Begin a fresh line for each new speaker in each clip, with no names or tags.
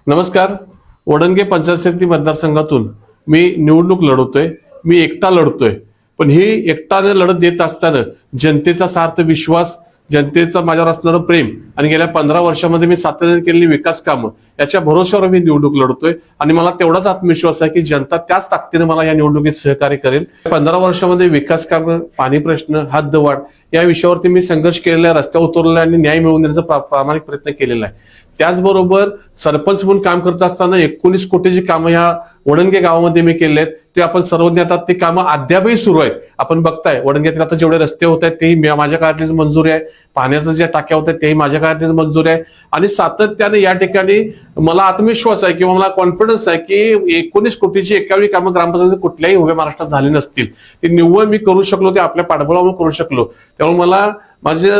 नमस्कार. वडणगे पंचायत समिती मतदारसंघातून मी निवडणूक लढवतोय. मी एकटा लढतोय, पण ही एकटाने लढत देत असताना जनतेचा सार्थ विश्वास, जनतेचं माझ्यावर असणारं प्रेम आणि गेल्या 15 वर्षामध्ये मी सातत्याने केलेली विकास कामं याच्या भरोश्यावर मी निवडणूक लढतोय आणि मला तेवढाच आत्मविश्वास आहे की जनता त्याच ताकदीने मला या निवडणुकीत सहकार्य करेल. 15 वर्षामध्ये विकास कामं, पाणी प्रश्न, हद्दवाढ या विषयावरती मी संघर्ष केलेला आहे, रस्त्यावर उतरलेला आहे आणि न्याय मिळवून देण्याचा प्रामाणिक प्रयत्न केलेला आहे. त्याचबरोबर सरपंच म्हणून काम करत असताना 19 कोटीची कामं ह्या वडणगे गावामध्ये मी केले आहेत. ते आपण सर्वज्ञ आता ते कामं अद्यापही सुरू आहेत. आपण बघताय वडणग्यातील आता जेवढे रस्ते होत आहेत तेही माझ्या काळातलीच मंजुरी आहे. पाण्याच्या ज्या टाक्या होत आहेत तेही माझ्या काळातलीच मंजुरी आहे आणि सातत्याने या ठिकाणी मला आत्मविश्वास आहे किंवा मला कॉन्फिडन्स आहे की 19 कोटीची 51 कामं ग्रामपंचायत कुठल्याही उभ्या महाराष्ट्रात झाली नसतील. ते निव्वळ मी करू शकलो, ते आपल्या पाठबळावर करू शकलो. त्यामुळे मला माझे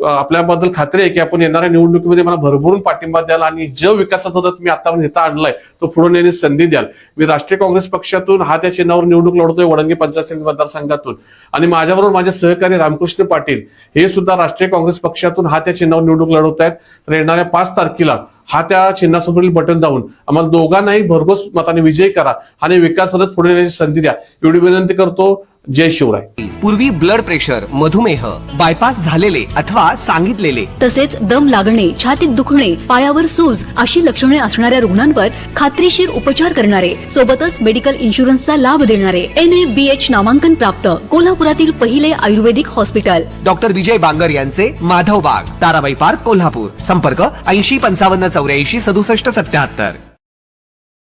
आपल्याबद्दल खात्री आहे की आपण येणाऱ्या निवडणुकीमध्ये मला भरभरून पाठिंबा द्याल आणि जो विकासाचा रथ मी आतापर्यंत इथं आणलाय तो पुढे नेण्याची संधी द्याल. मी राष्ट्रीय काँग्रेस पक्षातून हा त्या चिन्हावर निवडणूक लढतोय, वडणगे पंचायत समिती मतदारसंघातून. आणि माझ्याबरोबर माझे सहकारी रामकृष्ण पाटील हे सुद्धा राष्ट्रीय काँग्रेस पक्षातून हा त्या चिन्हावर निवडणूक लढवत आहेत. तर येणाऱ्या 5 तारखेला हा त्या चिन्हासमोरील बटन दाबून आम्हाला दोघांनाही भरघोस मताने विजयी करा आणि विकास रथ पुढे नेण्याची संधी द्या एवढी विनंती करतो. जय शिवराय.
पूर्वी ब्लड प्रेशर, मधुमेह, बायपास झालेले अथवा सांगितलेले,
तसेच दम लागणे, छातीत दुखणे, पायावर सूज अशी लक्षणे असणाऱ्या रुग्णांवर खात्रीशीर उपचार करणारे, सोबतच मेडिकल इन्शुरन्सचा लाभ देणारे NABH नामांकन प्राप्त कोल्हापुरातील पहिले आयुर्वेदिक हॉस्पिटल
डॉक्टर विजय बांगर यांचे माधव बाग, ताराबाई पार्क, कोल्हापूर. संपर्क 80 55 84 67 77.